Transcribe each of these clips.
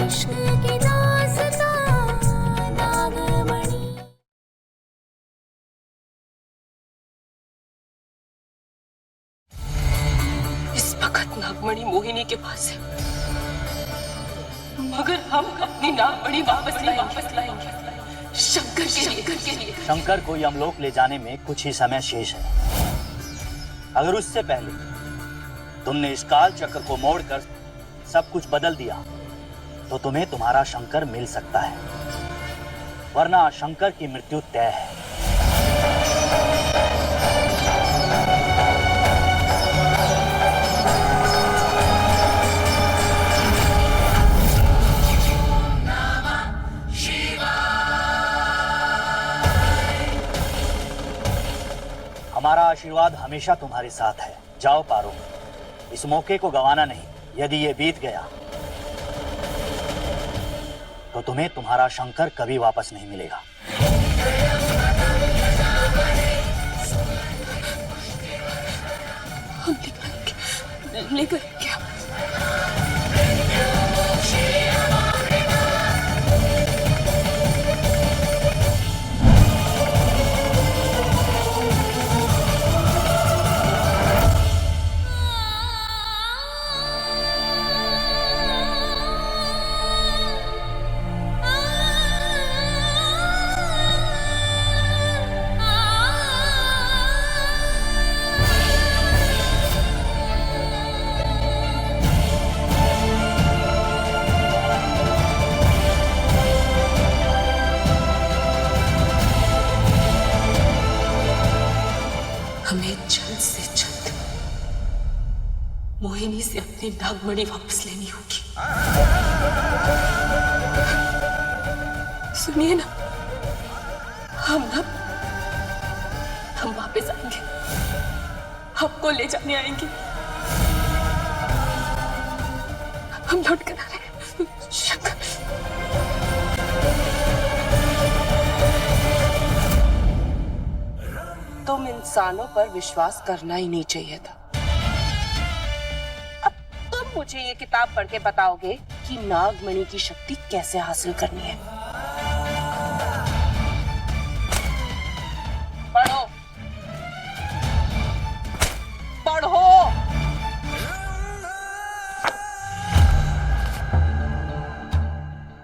इस वक्त नागमणि मोहिनी के पास है, मगर हम अपनी नागमणि वापस लाएंगे शंकर के लिए। शंकर को यमलोक ले जाने में कुछ ही समय शेष है। अगर उससे पहले तुमने इस काल चक्र को मोड़कर सब कुछ बदल दिया तो तुम्हें तुम्हारा शंकर मिल सकता है, वरना शंकर की मृत्यु तय है। हमारा आशीर्वाद हमेशा तुम्हारे साथ है। जाओ पारो, इस मौके को गंवाना नहीं। यदि ये बीत गया तो तुम्हें तुम्हारा शंकर कभी वापस नहीं मिलेगा। हम लेकर क्या? हमें जल्द से जल्द मोहिनी से अपनी नागमणि वापस लेनी होगी। सुनिए ना, हम वापस आएंगे, आपको ले जाने आएंगे। हम लौट कर आ रहे हैं। शंकर, तुम इंसानों पर विश्वास करना ही नहीं चाहिए था। अब तुम मुझे ये किताब पढ़ के बताओगे कि नागमणि की शक्ति कैसे हासिल करनी है। पढ़ो पढ़ो।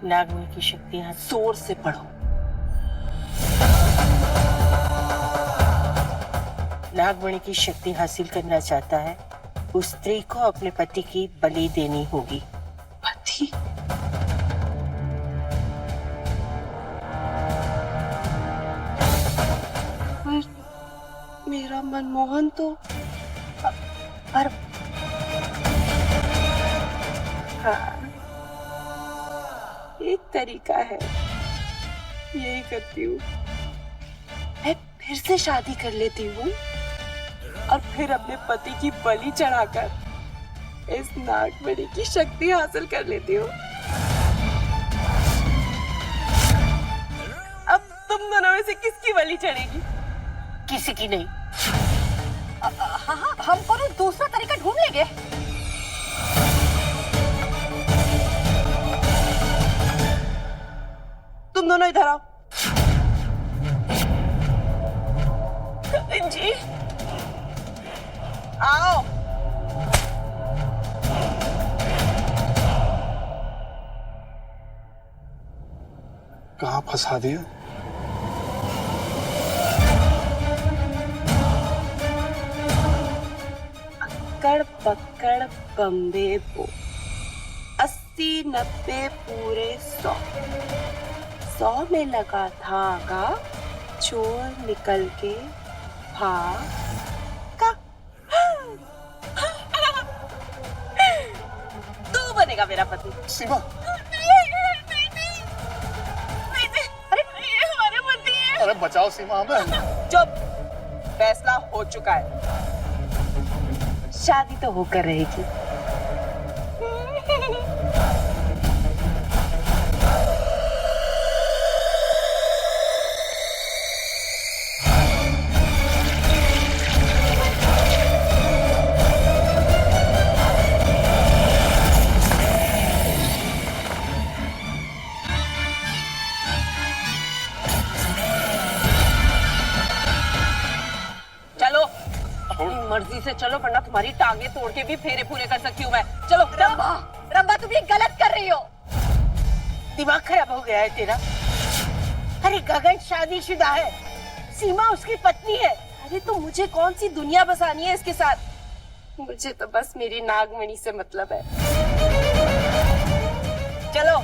नागमणि की शक्ति जोर से पढ़ो। नागमणि की शक्ति हासिल करना चाहता है, उस स्त्री को अपने पति की बलि देनी होगी। पति? पर मेरा मनमोहन तो पर हाँ, एक तरीका है, यही करती हूँ। मैं फिर से शादी कर लेती हूँ और फिर अपने पति की बलि चढ़ाकर इस नागमणि की शक्ति हासिल कर लेती हूँ। अब तुम दोनों में से किसकी बलि चढ़ेगी? किसी की नहीं। हाँ, हम कोई दूसरा तरीका ढूंढ लेंगे। तुम दोनों इधर आओ। जी आओ। कहाँ फंसा दिया? अक्कड़ पक्कड़ बम्बे बो, 80-90 पूरे 100 में लगा धागा, चोर निकल के भागा। तू बनेगा मेरा पति। सीमा, हमारे पति है। अरे बचाओ सीमा हमें। चुप, फैसला हो चुका है, शादी तो होकर रहेगी। से चलो, वरना तुम्हारी टांगे तोड़ के भी फेरे पूरे कर सकती हूँ मैं। चलो रंभा, रंभा तुम ये गलत कर रही हो। दिमाग खराब हो गया है तेरा? अरे गगन शादीशुदा है, सीमा उसकी पत्नी है। अरे तो मुझे कौन सी दुनिया बसानी है इसके साथ? मुझे तो बस मेरी नागमणि से मतलब है। चलो।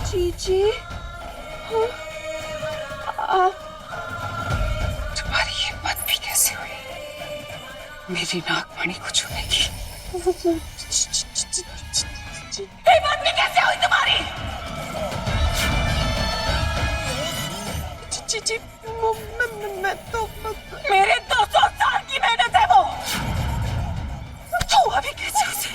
जीजी, हाँ? तुम्हारी हिम्मत भी कैसे हुई मेरी नागमणि को छूने की? हिम्मत भी कैसे हुई तुम्हारी? जीजी, मैं तो मेरे 200 साल की मेहनत है वो। छुआ भी कैसे उसे?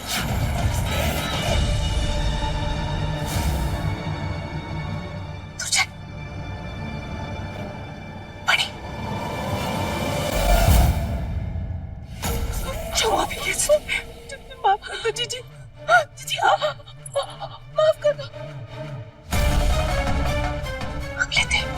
माफ कर दो जीजी, जीजी माफ कर दो। हम लेते हैं।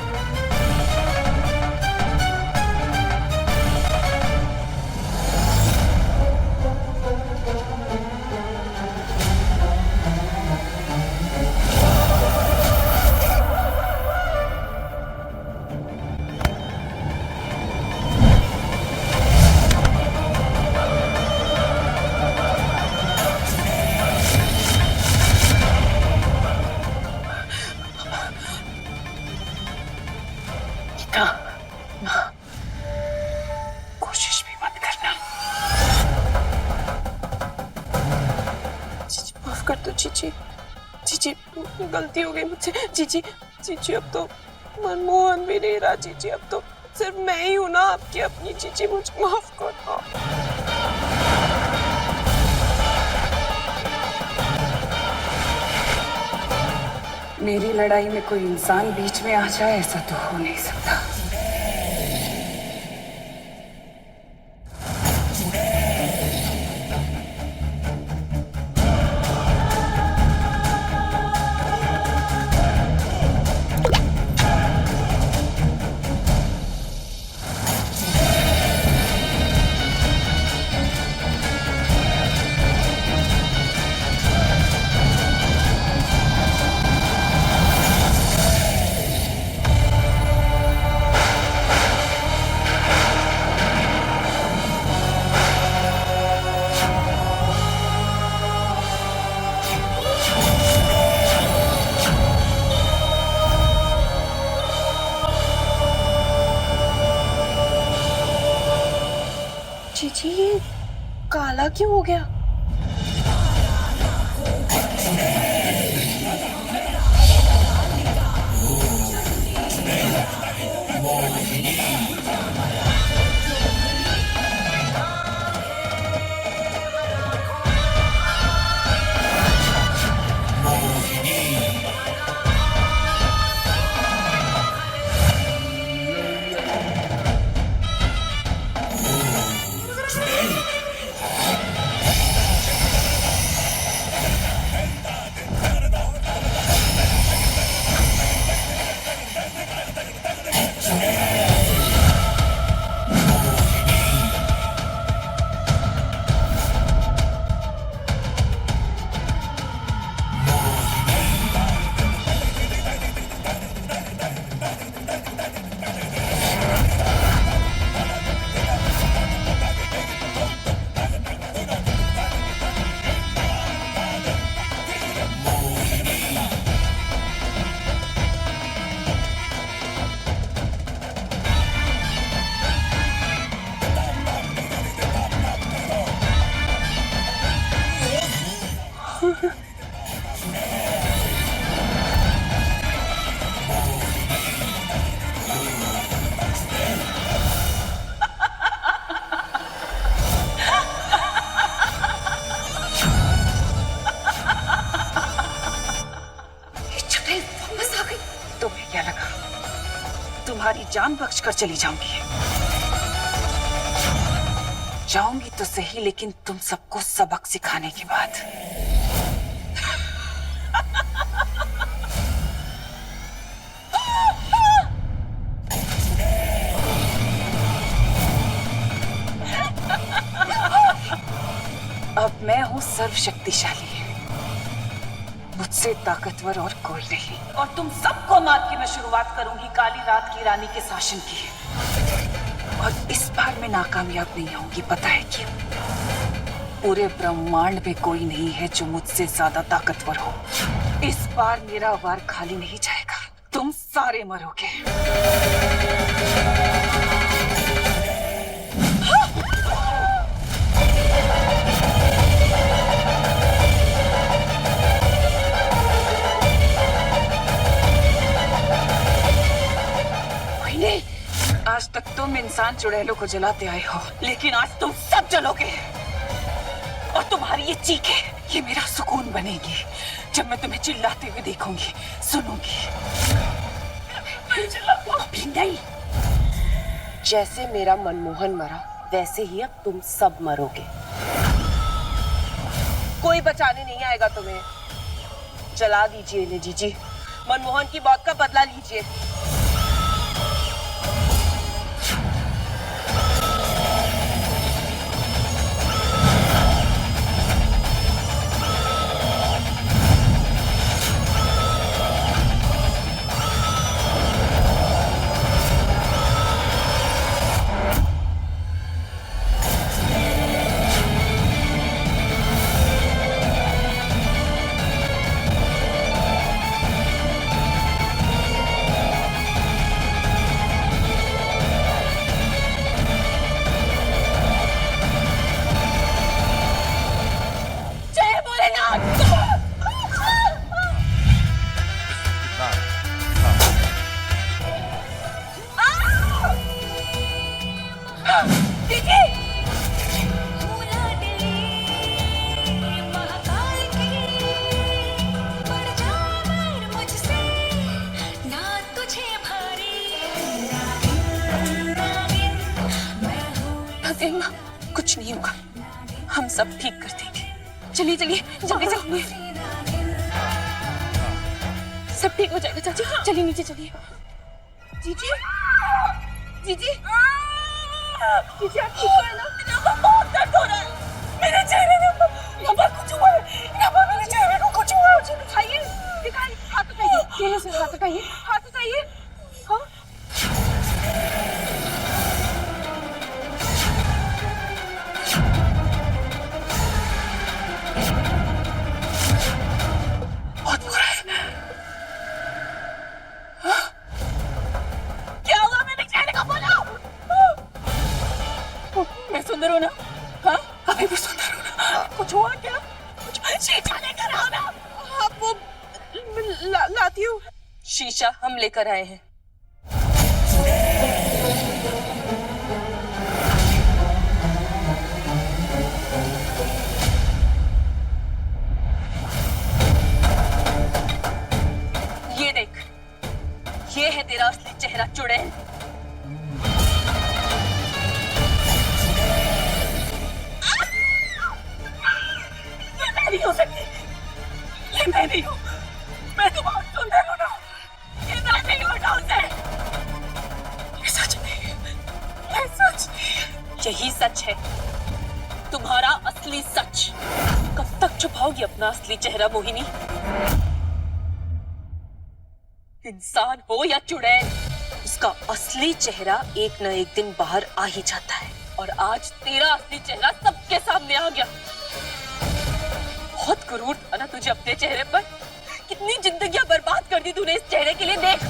कोशिश भी मत करना। जीजी माफ कर दो जीजी, जीजी गलती हो गई मुझसे। जीजी, जीजी अब तो मनमोहन भी नहीं रहा जीजी, अब तो सिर्फ मैं ही हूँ ना आपकी अपनी। जीजी मुझे माफ कर दो। मेरी लड़ाई में कोई इंसान बीच में आ जाए, ऐसा तो हो नहीं सकता। जीजी ये काला क्यों हो गया? तुम्हारी जान बख्श कर चली जाऊंगी। जाऊंगी तो सही, लेकिन तुम सबको सबक सिखाने के बाद। अब मैं हूं सर्वशक्तिशाली, मुझसे ताकतवर और कोई नहीं, और तुम सबको मार के मैं शुरुआत करूंगी काली रात की रानी के शासन की। और इस बार मैं नाकामयाब नहीं होंगी, पता है क्यों? पूरे ब्रह्मांड में कोई नहीं है जो मुझसे ज्यादा ताकतवर हो। इस बार मेरा वार खाली नहीं जाएगा, तुम सारे मरोगे। आज तक तुम इंसान चुड़ैलों को जलाते आए हो, लेकिन आज तुम सब जलोगे। और तुम्हारी ये चीखें, ये मेरा सुकून बनेगी जब मैं तुम्हें चिल्लाते हुए देखूंगी, सुनूंगी। अभी नहीं। जैसे मेरा मनमोहन मरा, वैसे ही अब तुम सब मरोगे। कोई बचाने नहीं आएगा तुम्हें। जला दीजिए इन्हें जीजी, मनमोहन की मौत का बदला लीजिए। कुछ नहीं होगा, हम सब ठीक कर देंगे। चलिए चलिए जल्दी चलिए, सब ठीक हो जाएगा चाची। चलिए नीचे चलिए। जीजी जीजी जीजी, आप ठीक है ना? बहुत दर्द हो रहा है मेरे चेहरे में, यहाँ पर कुछ हुआ है, यहाँ पर मेरे चेहरे को कुछ हुआ है। दिखाइए दिखाइए, हाथ उठाइए, चेहरे से हाथ उठाइए, हाथ उठाइए। हाँ सुंदर हो ना? हाँ अभी भी सुंदर हो ना? कुछ हुआ क्या? कुछ शीशा लेकर आओ ना। आप वो लाती हूँ। शीशा हम लेकर आए हैं। ये देख, ये है तेरा असली चेहरा चुड़ैल। नहीं हो सकती, ये मैं नहीं हूँ, मैं तो बहुत सुंदर हूँ ना, ये मैं नहीं हूँ उसे। ये सच नहीं, ये सच नहीं, यही सच है, तुम्हारा असली सच। कब तक छुपाओगी अपना असली चेहरा मोहिनी? इंसान हो या चुड़ैल, उसका असली चेहरा एक न एक दिन बाहर आ ही जाता है, और आज तेरा असली चेहरा सबके सामने आ गया। बहुत गुरूर था ना तुझे अपने चेहरे पर, कितनी जिंदगियां बर्बाद कर दी तूने इस चेहरे के लिए। देख,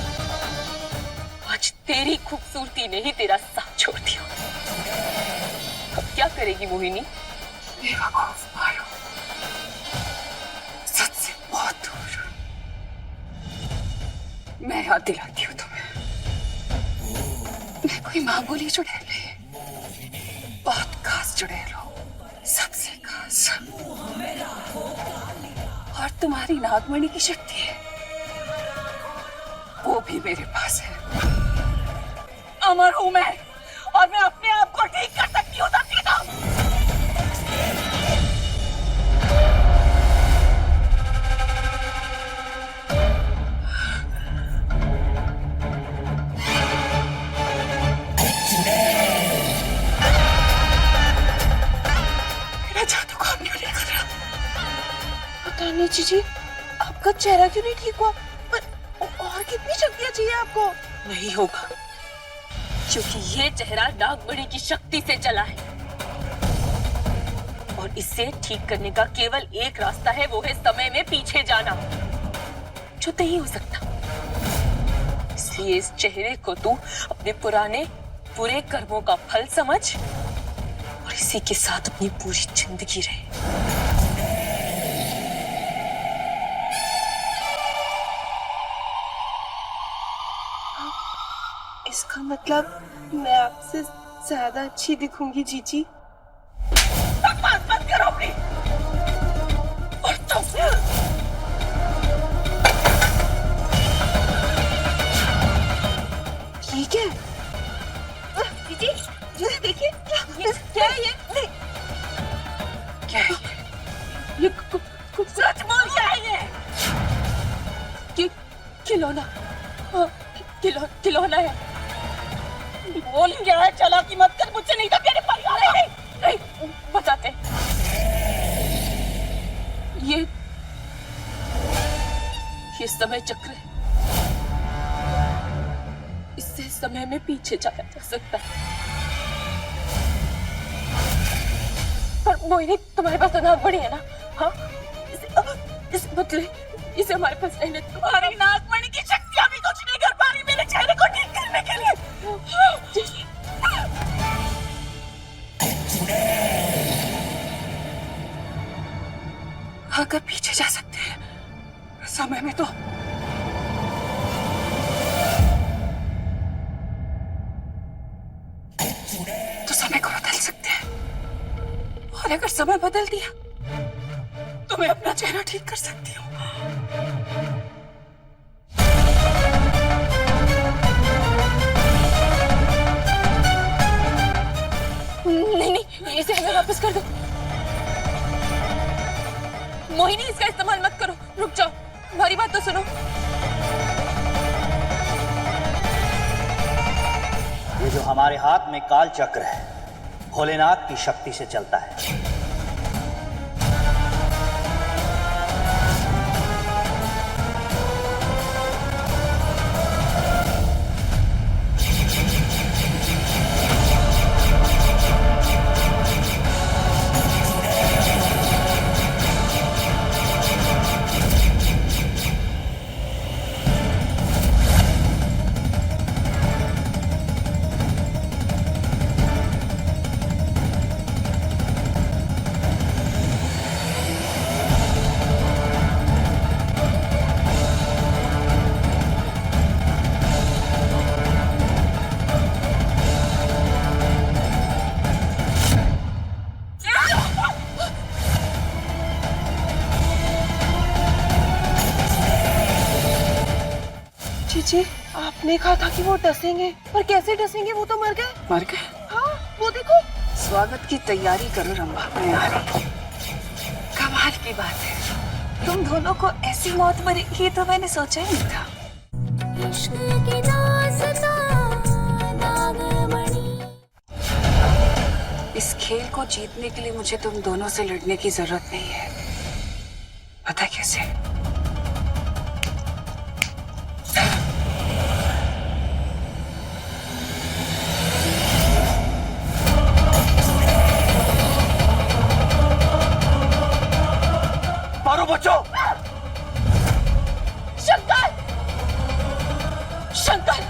आज तेरी खूबसूरती ने ही तेरा साथ छोड़ दिया। अब क्या करेगी मोहिनी? बेवकूफ मारो, सच से बहुत दूर। मैं याद दिलाती हूँ तुम्हें, मैं कोई मामूली चुड़ैल नहीं, बहुत खास चुड़ैल हूँ, सबसे खास। और तुम्हारी नागमणि की शक्ति है, वो भी मेरे पास है। अमर हूं मैं, और मैं अपने आप को ठीक कर सकती हूँ तब तो। मेरा जादू काम क्यों नहीं कर रहा? पता नहीं जीजी, आपका चेहरा क्यों नहीं ठीक हुआ? पर और कितनी शक्तियां चाहिए आपको? नहीं होगा, क्योंकि ये चेहरा नागमणि की शक्ति से चला है, और इसे ठीक करने का केवल एक रास्ता है, वो है समय में पीछे जाना, जो नहीं हो सकता। इसलिए इस चेहरे को तू अपने पुराने बुरे कर्मों का फल समझ, और इसी के साथ अपनी पूरी जिंदगी रहे। इसका मतलब मैं आपसे ज्यादा अच्छी दिखूंगी जीजी? बंद करो अपनी, और तुम ये क्या है? जीजी, ये देखिए, क्या है ये? क्या है ये? सच बोल, क्या है ये? खिलौना, हाँ, खिलौना है। बोल क्या है? चालाकी मत कर मुझसे, नहीं तो मेरे परिवार नहीं बताते। ये समय चक्र है, इससे समय में पीछे जाया जा सकता है। पर मोहिनी, तुम्हारे पास तो नागमणि है ना? हाँ, इसे मत ले, इसे हमारे पास रहने। तुम्हारी नागमणि की शक्तियां भी कुछ नहीं कर पा रही मेरे चेहरे को ठीक करने के लिए। अगर पीछे जा सकते हैं समय में, तो समय को बदल सकते हैं, और अगर समय बदल दिया तो मैं अपना चेहरा ठीक कर सकती हूँ। नहीं, इसे हमें वापस कर दो। मोहिनी, इसका इस्तेमाल मत करो, रुक जाओ, हमारी बात तो सुनो। ये जो हमारे हाथ में काल चक्र है, भोलेनाथ की शक्ति से चलता है। जीजी, आपने कहा था कि वो डसेंगे, पर कैसे डसेंगे? वो तो मर गए। मर गए? हाँ, वो देखो। स्वागत की तैयारी करो रंभा, मैं आ रही। कमाल की बात है, तुम दोनों को ऐसी मौत मिलेगी तो मैंने सोचा ही नहीं था। इस खेल को जीतने के लिए मुझे तुम दोनों से लड़ने की जरूरत नहीं है। पता कैसे? मारो बच्चों! शंकर! शंकर!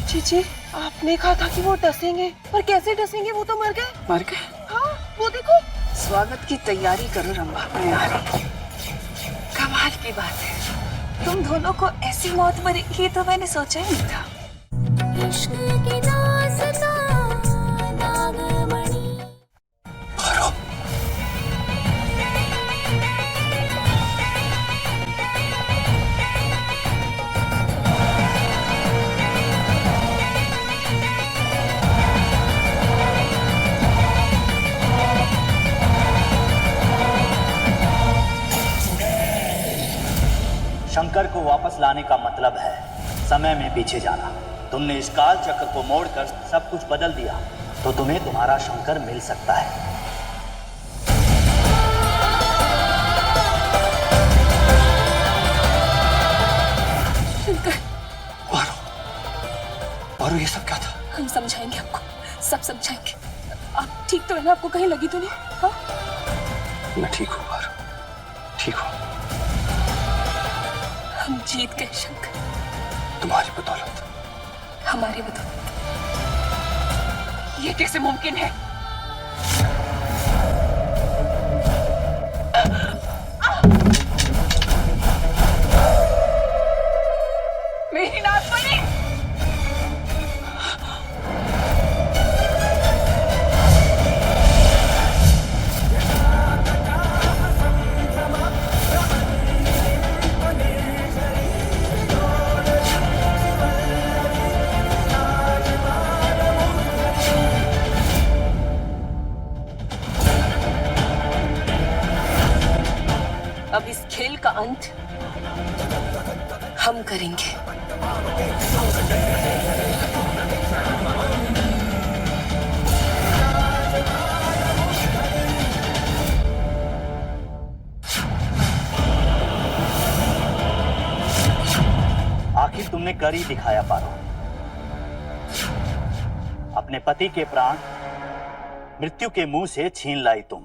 जीजी, आपने कहा था कि वो डसेंगे, पर कैसे डसेंगे? वो तो मर गए। मर गए? हाँ, वो देखो। स्वागत की तैयारी करो रंभा, मैं आ रही। कमाल की बात है, तुम दोनों को ऐसी मौत मिलेगी तो मैंने सोचा ही नहीं था। शंकर को वापस लाने का मतलब है समय में पीछे जाना। तुमने इस काल चक्र को मोड़कर सब कुछ बदल दिया तो तुम्हें तुम्हारा शंकर मिल सकता है। शंकर, पारो, पारो ये सब क्या था? हम समझाएंगे आपको, सब समझाएंगे। आप ठीक तो है ना? आपको कहीं लगी तो नहीं? हाँ? मैं ठीक हूँ पारो, ठीक हूँ। हम जीत गए शंकर। तुम्हारी बदौलत। हमारी बदौलत। ये कैसे मुमकिन है? मेरी नागमणि! अब इस खेल का अंत हम करेंगे। आखिर तुमने कर ही दिखाया पारो। अपने पति के प्राण मृत्यु के मुंह से छीन लाई तुम।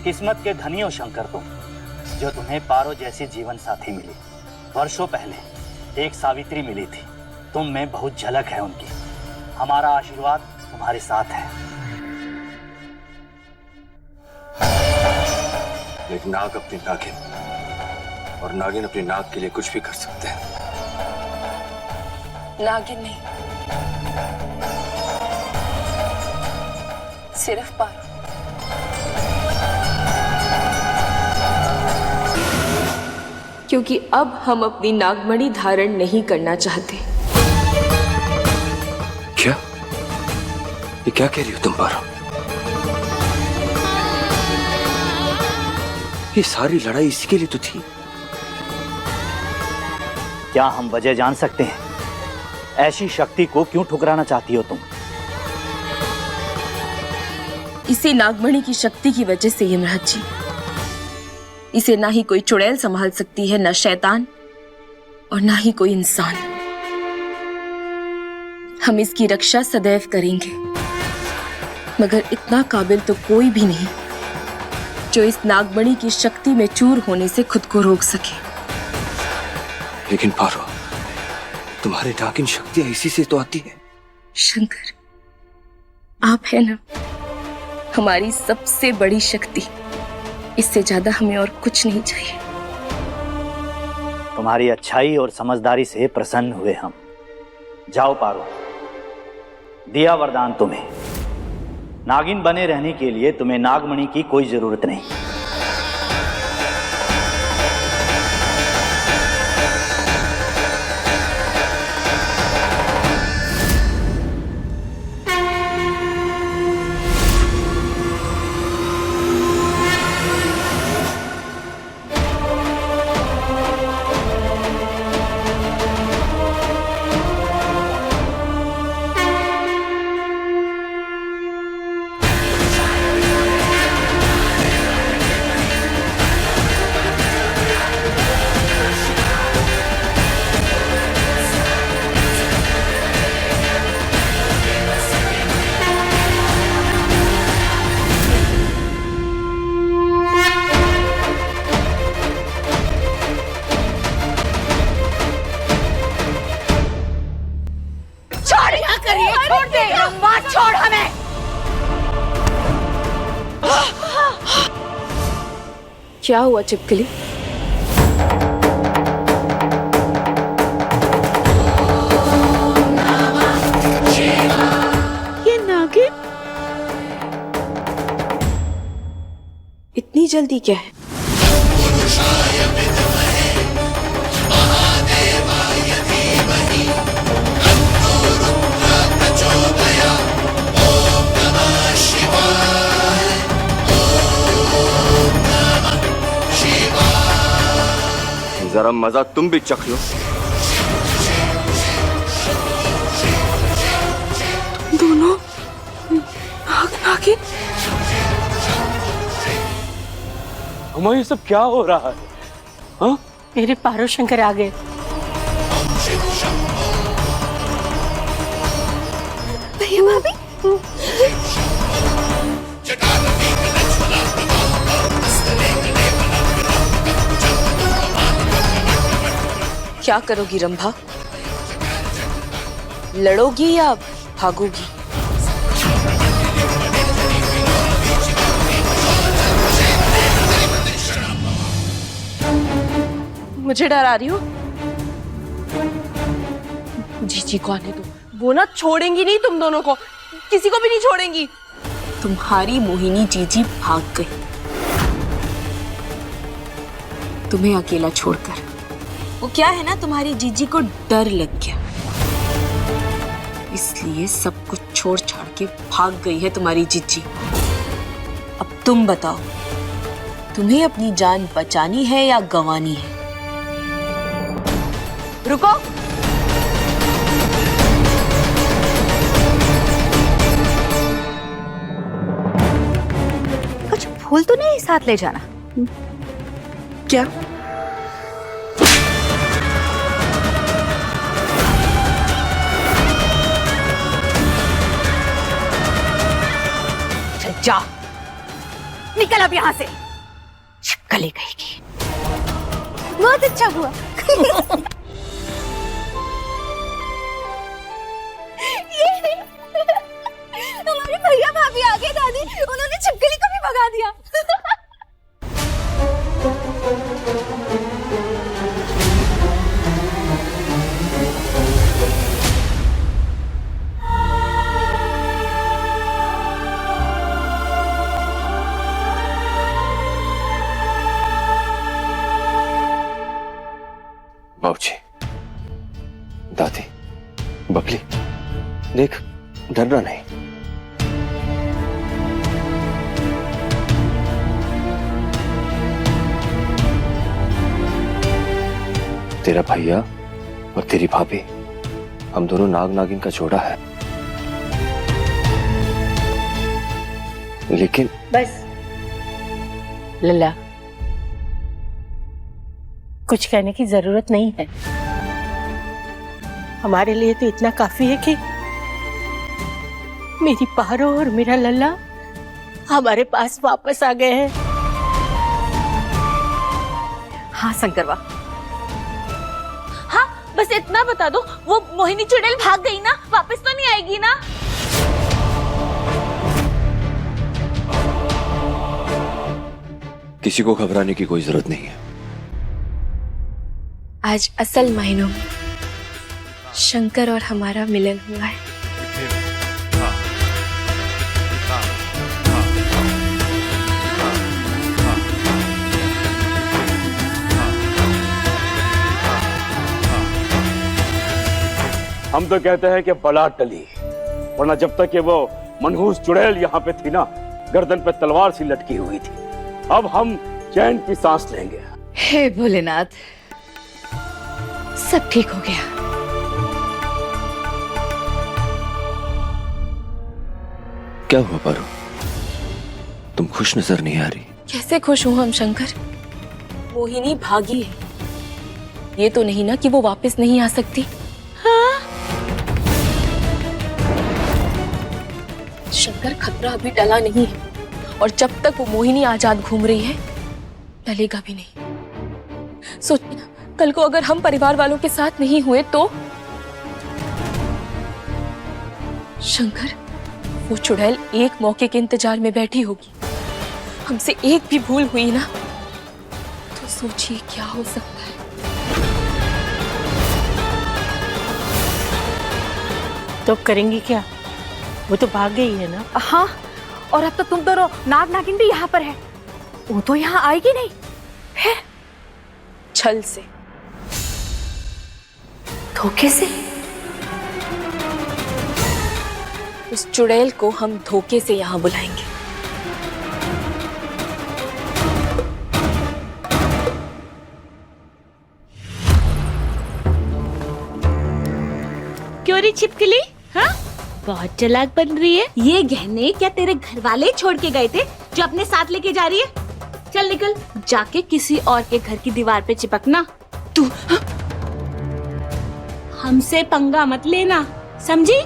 किस्मत के धनी हो शंकर तुम, जो तुम्हें पारो जैसी जीवन साथी मिली। वर्षों पहले एक सावित्री मिली थी, तुम में बहुत झलक है उनकी। हमारा आशीर्वाद तुम्हारे साथ है। एक नाग अपनी नागिन और नागिन अपनी नाग के लिए कुछ भी कर सकते हैं। नागिन नहीं, सिर्फ पारो। क्योंकि अब हम अपनी नागमणि धारण नहीं करना चाहते। क्या? ये क्या कह रही हो तुम पारो? ये सारी लड़ाई इसी के लिए तो थी। क्या हम वजह जान सकते हैं? ऐसी शक्ति को क्यों ठुकराना चाहती हो तुम? इसी नागमणि की शक्ति की वजह से यमराज जी, इसे ना ही कोई चुड़ैल संभाल सकती है, ना शैतान और ना ही कोई इंसान। हम इसकी रक्षा सदैव करेंगे, मगर इतना काबिल तो कोई भी नहीं जो इस नागमणि की शक्ति में चूर होने से खुद को रोक सके। लेकिन पारो, तुम्हारी नागिन शक्तियां इसी से तो आती है। शंकर, आप है ना हमारी सबसे बड़ी शक्ति। इससे ज्यादा हमें और कुछ नहीं चाहिए। तुम्हारी अच्छाई और समझदारी से प्रसन्न हुए हम। जाओ पारो, दिया वरदान तुम्हें। नागिन बने रहने के लिए तुम्हें नागमणि की कोई जरूरत नहीं। छोड़ हमें। क्या हुआ चिपकली? ये नागिन इतनी जल्दी क्या है? जरा मजा तुम भी चख लो। तुम दोनों नागिन। अम्मा ये सब क्या हो रहा है? हाँ? मेरे पारो शंकर आ गए। भैया भाभी क्या करोगी रंभा? लड़ोगी या भागोगी? मुझे डरा रही हो? जीजी को आने दो, वो ना छोड़ेंगी नहीं तुम दोनों को, किसी को भी नहीं छोड़ेंगी। तुम्हारी मोहिनी जीजी भाग गई, तुम्हें अकेला छोड़कर। वो क्या है ना, तुम्हारी जीजी को डर लग गया, इसलिए सब कुछ छोड़ छाड़ के भाग गई है तुम्हारी जीजी। अब तुम बताओ, तुम्हें अपनी जान बचानी है या गंवानी है? रुको, कुछ फूल तो नहीं साथ ले जाना? क्या? चल जा, निकल अब यहाँ से, गली गई। बहुत अच्छा हुआ। हमारे भैया भाभी आ गए दादी, उन्होंने छिपकली को भी भगा दिया। बाबूजी, दादी, बबली, देख, डरना नहीं। तेरा भैया और तेरी भाभी, हम दोनों नाग नागिन का जोड़ा है। लेकिन बस लल्ला, कुछ कहने की जरूरत नहीं है। हमारे लिए तो इतना काफी है कि मेरी पारो और मेरा लल्ला हमारे पास वापस आ गए हैं। हाँ शंकरवा, हाँ बस इतना बता दो, वो मोहिनी चुड़ैल भाग गई ना, वापस तो नहीं आएगी ना? किसी को घबराने की कोई जरूरत नहीं है। आज असल मायनों में शंकर और हमारा मिलन हुआ है। हम तो कहते हैं कि बला टली, वरना जब तक ये वो मनहूस चुड़ैल यहाँ पे थी ना, गर्दन पे तलवार सी लटकी हुई थी। अब हम चैन की सांस लेंगे। हे भोलेनाथ, सब ठीक हो गया। क्या हुआ पारो? तुम खुश नजर नहीं आ रही। कैसे खुश हूं हम शंकर? मोहिनी भागी है, ये तो नहीं ना कि वो वापस नहीं आ सकती। हाँ? शंकर, खतरा अभी टला नहीं है, और जब तक वो मोहिनी आजाद घूम रही है टलेगा भी नहीं। सोचिए ना, कल को अगर हम परिवार वालों के साथ नहीं हुए तो? शंकर, वो चुड़ैल एक मौके के इंतजार में बैठी होगी। हमसे एक भी भूल हुई ना तो सोचिए क्या हो सकता है। तो करेंगी क्या? वो तो भाग गई है ना। हाँ, और अब तो तुम दोनों नाग नागिन भी यहाँ पर है, वो तो यहाँ आएगी नहीं। है छल से, धोखे से। उस चुड़ैल को हम धोखे से यहाँ बुलाएंगे। मेरी छिपकली? हाँ, बहुत चालाक बन रही है। ये गहने क्या तेरे घर वाले छोड़ के गए थे जो अपने साथ लेके जा रही है? चल निकल, जाके किसी और के घर की दीवार पे चिपकना। तू हमसे पंगा मत लेना, समझी?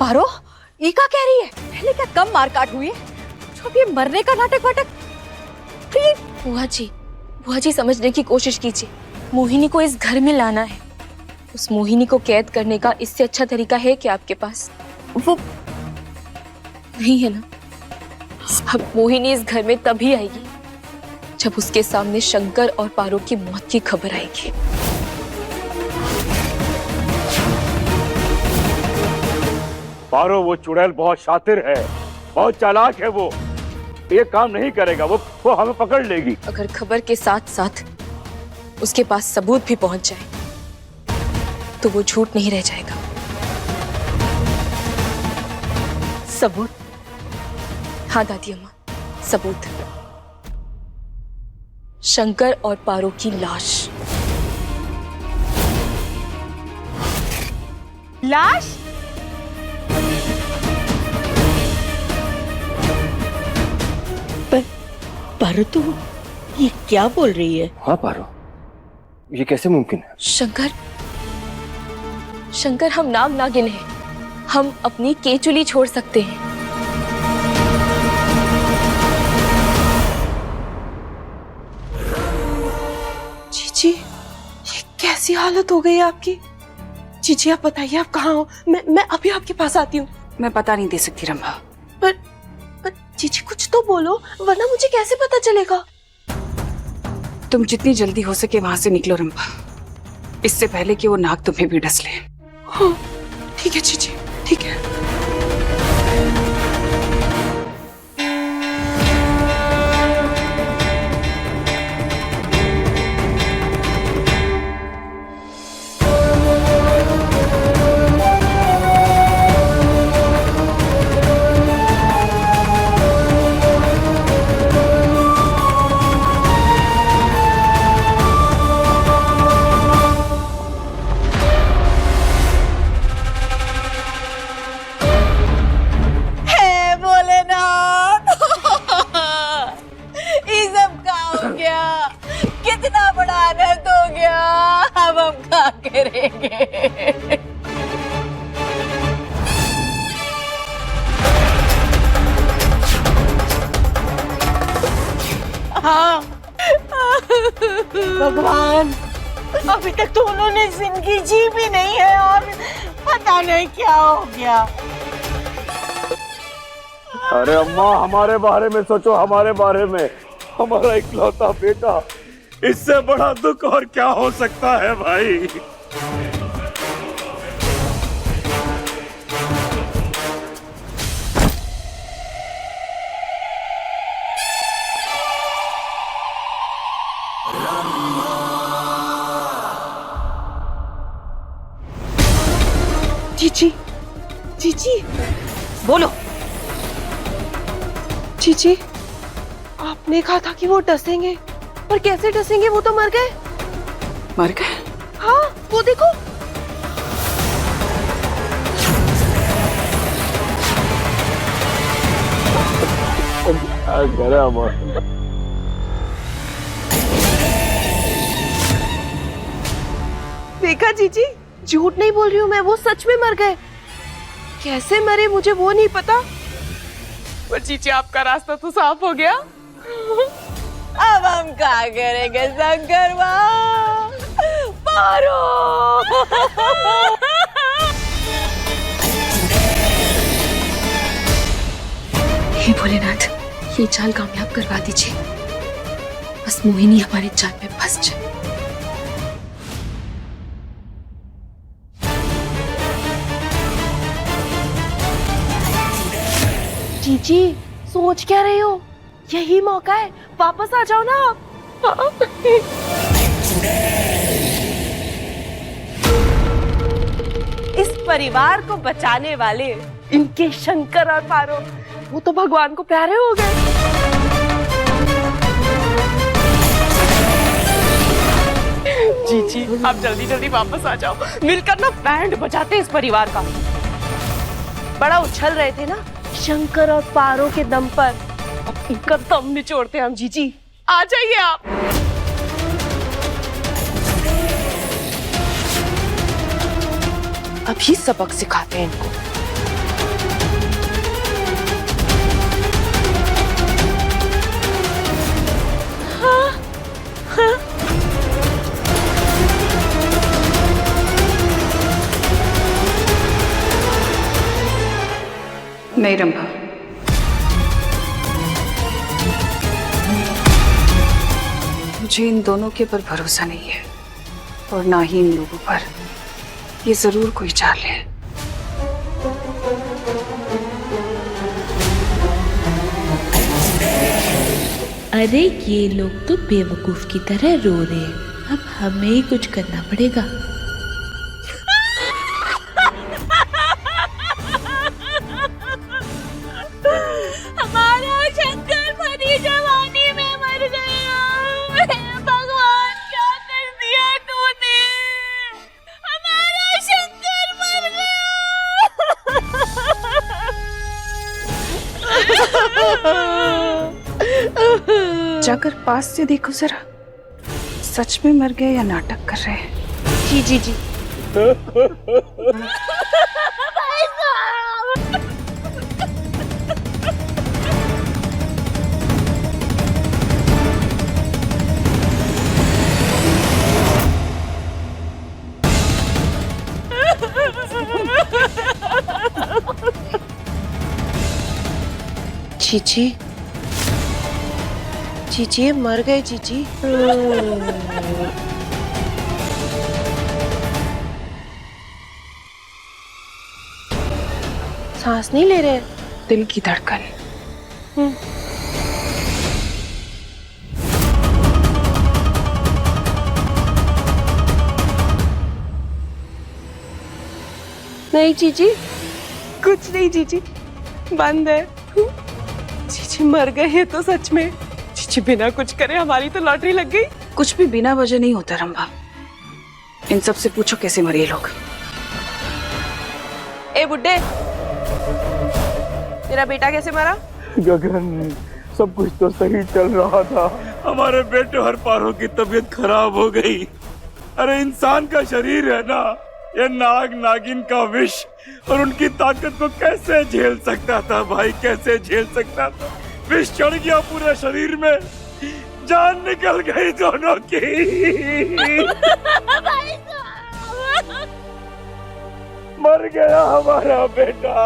पारो, ये क्या कह रही है? पहले क्या कम मार काट हुई है, जो अब ये मरने का नाटक वाटक। बुआ जी समझने की कोशिश कीजिए। मोहिनी को इस घर में लाना है। उस मोहिनी को कैद करने का इससे अच्छा तरीका है कि आपके पास वो नहीं है ना? अब मोहिनी इस घर में तभी आएगी जब उसके सामने शंकर और पारो की मौत की खबर आएगी। पारो, वो चुड़ैल बहुत शातिर है, बहुत चालाक है। वो ये काम नहीं करेगा, वो हमें पकड़ लेगी। अगर खबर के साथ साथ उसके पास सबूत भी पहुंच जाए तो वो झूठ नहीं रह जाएगा। सबूत? हाँ दादी अम्मा, सबूत। शंकर और पारो की लाश। लाश? पर तू ये क्या बोल रही है? हाँ पारो, ये कैसे मुमकिन है? शंकर, हम नाग नागिन हैं। हम अपनी केचुली छोड़ सकते हैं। जीजी, ये कैसी हालत हो गई है आपकी? जीजी आप बताइए, आप कहाँ हो? मैं अभी आपके पास आती हूँ। मैं पता नहीं दे सकती रंभा। पर जीजी कुछ तो बोलो, वरना मुझे कैसे पता चलेगा? तुम जितनी जल्दी हो सके वहां से निकलो रंभा, इससे पहले कि वो नाग तुम्हें भी डस ले। हाँ, ठीक है जीजी, ठीक है। भगवान, अभी तक तो उन्होंने जिंदगी जी भी नहीं है और पता नहीं क्या हो गया। अरे अम्मा, हमारे बारे में सोचो, हमारे बारे में। हमारा इकलौता बेटा, इससे बड़ा दुख और क्या हो सकता है भाई? जीजी, जीजी, बोलो। जीजी, आपने कहा था कि वो डसेंगे, पर कैसे डसेंगे? वो तो मर गए। मर गए? हाँ, वो देखो। देखा जीजी, झूठ नहीं बोल रही हूँ मैं, वो सच में मर गए। कैसे मरे मुझे वो नहीं पता, पर जीजी आपका रास्ता तो साफ हो गया। अब हम क्या करेंगे शंकर माँ? पारो! हे भोलेनाथ, ये चाल कामयाब करवा दीजिए। बस मोहिनी हमारे जाल में फंस जाए। जीजी, सोच क्या रही हो? यही मौका है, वापस आ जाओ ना आप। इस परिवार को बचाने वाले इनके शंकर और पारो, वो तो भगवान को प्यारे हो गए। जीजी आप जल्दी जल्दी वापस आ जाओ, मिलकर ना बैंड बजाते इस परिवार का। बड़ा उछल रहे थे ना शंकर और पारो के दम पर, अब इनका दम निचोड़ते हम। जीजी आ जाइए आप। अभी सबक सिखाते हैं इनको। नहीं रंभा, मुझे इन दोनों के पर भरोसा नहीं है और ना ही इन लोगों पर। ये जरूर कोई चाल है। अरे ये लोग तो बेवकूफ की तरह रो रहे हैं, अब हमें ही कुछ करना पड़ेगा। हमारा शंकर भरी जवानी में मर गया। भगवान क्या कर दिया तूने, हमारा शंकर मर गया। जाकर पास से देखो जरा, सच में मर गए या नाटक कर रहे हैं। जी जी जी। चीची चीची मर गए चीची। सांस नहीं ले रहे, दिल की धड़कन। नहीं चीची, कुछ नहीं चीची, बंद है। चीची मर गए हैं तो सच में। चीची बिना कुछ करे हमारी तो लॉटरी लग गई। कुछ भी बिना वजह नहीं होता रंभा। इन सब से पूछो कैसे मरे लोग। ए बुड्ढे, तेरा बेटा कैसे मरा? गगन, सब कुछ तो सही चल रहा था, हमारे बेटे और पारो की तबीयत खराब हो गई। अरे इंसान का शरीर है ना, ये नाग नागिन का विष और उनकी ताकत को कैसे झेल सकता था भाई, कैसे झेल सकता था। विष चढ़ गया पूरे शरीर में, जान निकल गई दोनों की। मर गया हमारा बेटा।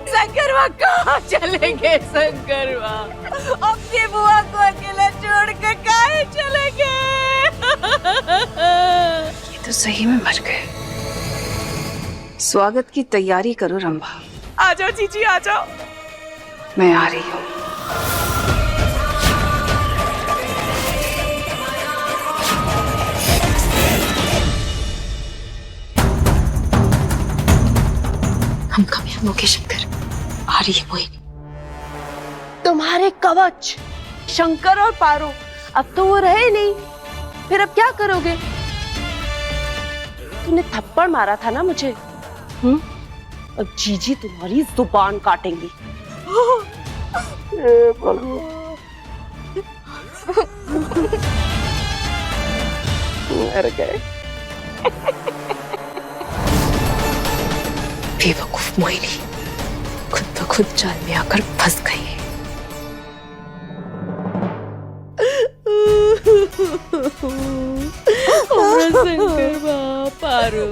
शंकरवा कहाँ चले गए? शंकरवा अपनी बुआ को अकेला छोड़ के कहाँ चले गए? ये तो सही में मर गए। स्वागत की तैयारी करो रंभा। आ जाओ जीजी आ जाओ। मैं आ रही हूँ। हम कामयाब हो गए शंकर, आ रही है मोहिनी। तुम्हारे कवच शंकर और पारो अब तो वो रहे नहीं, फिर अब क्या करोगे? तूने थप्पड़ मारा था ना मुझे, अब जीजी तुम्हारी जुबान काटेंगी। मर गए। बेवकूफ मोहिनी खुद ब खुद जाल में आकर फंस गई है। शंकर पारो,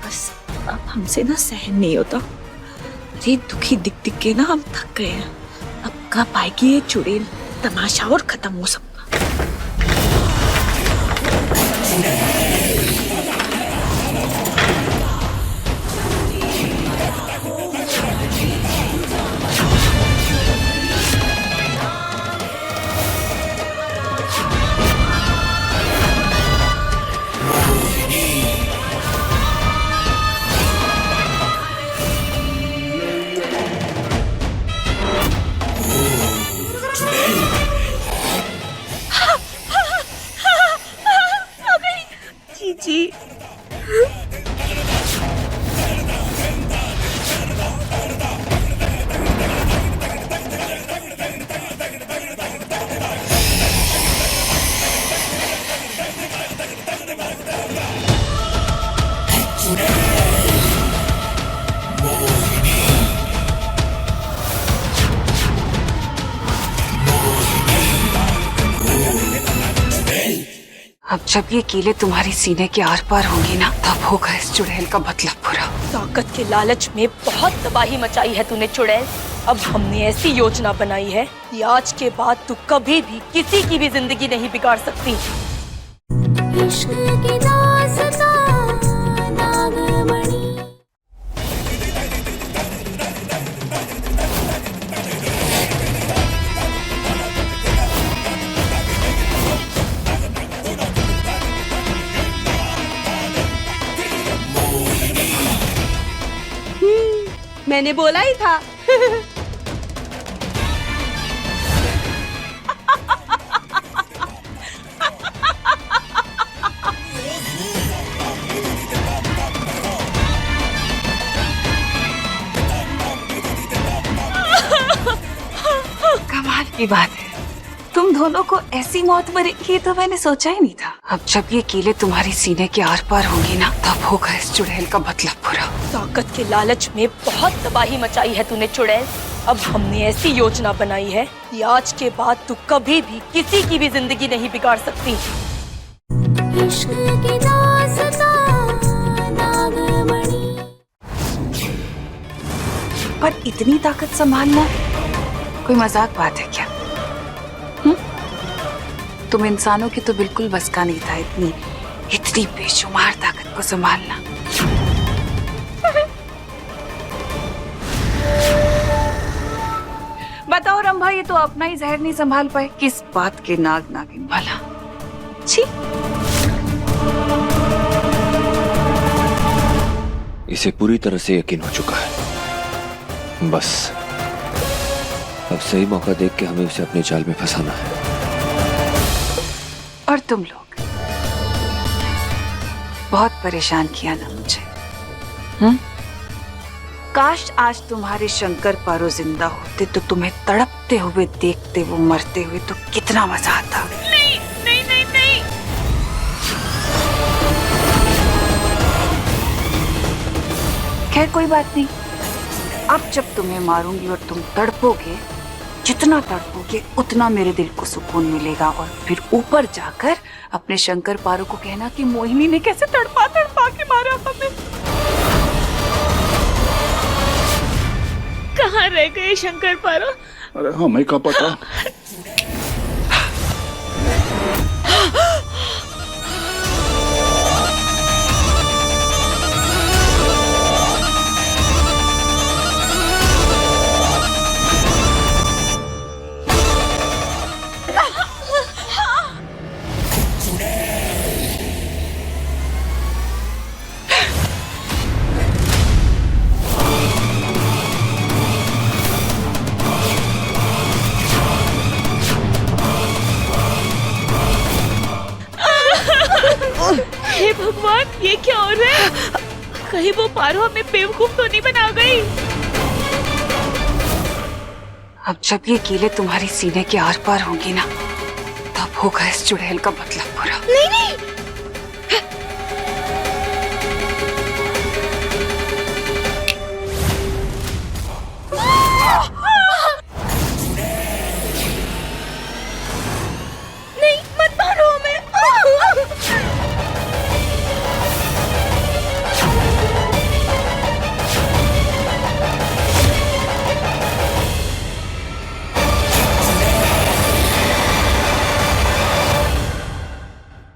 बस अब हमसे ना सहन नहीं होता। अरे दुखी दिख दिख के ना हम थक गए हैं। अब कब आएगी ये चुड़ैल, तमाशा और खत्म हो सकता। अब जब ये कीले तुम्हारी सीने के आर पार होंगी ना, तब होगा इस चुड़ैल का मतलब पूरा। ताकत के लालच में बहुत तबाही मचाई है तूने चुड़ैल। अब हमने ऐसी योजना बनाई है कि आज के बाद तू कभी भी किसी की भी जिंदगी नहीं बिगाड़ सकती। इश्क की दास्तां नागमणि। मैंने बोला ही था। कमाल की बात है, तुम दोनों को ऐसी मौत मिलेगी तो मैंने सोचा ही नहीं था। अब जब ये कीले तुम्हारी सीने के आर पार होंगी ना, तब होगा इस चुड़ैल का मतलब पूरा। ताकत के लालच में बहुत तबाही मचाई है तूने चुड़ैल। अब हमने ऐसी योजना बनाई है कि आज के बाद तू कभी भी किसी की भी जिंदगी नहीं बिगाड़ सकती। इश्क की दास्तां नागमणि। पर इतनी ताकत संभालना कोई मजाक बात है क्या? तुम इंसानों की तो बिल्कुल बस का नहीं था इतनी बेशुमार ताकत को संभालना। बताओ रंभा, ये तो अपना ही जहर नहीं संभाल पाए, किस बात के नाग नागिन भला। छी। इसे पूरी तरह से यकीन हो चुका है। बस अब सही मौका देख के हमें उसे अपने जाल में फंसाना है। और तुम लोग बहुत परेशान किया ना मुझे। काश आज तुम्हारे शंकर पारो जिंदा होते तो तुम्हें तड़पते हुए देखते वो मरते हुए तो कितना मजा आता। नहीं नहीं नहीं नहीं। खैर कोई बात नहीं, अब जब तुम्हें मारूंगी और तुम तड़पोगे, जितना तड़पोगे उतना मेरे दिल को सुकून मिलेगा। और फिर ऊपर जाकर अपने शंकर पारो को कहना कि मोहिनी ने कैसे तड़पा तड़पा के मारा हमें। कहाँ रह गए शंकर पारो? अरे हमें क्या पता। हे भगवान, ये क्या हो रहा है? कहीं वो पारो हमें बेवकूफ तो नहीं बना गई? अब जब ये कीले तुम्हारी सीने के आर पार होंगी ना, तब होगा इस चुड़ैल का मतलब पूरा। नहीं नहीं,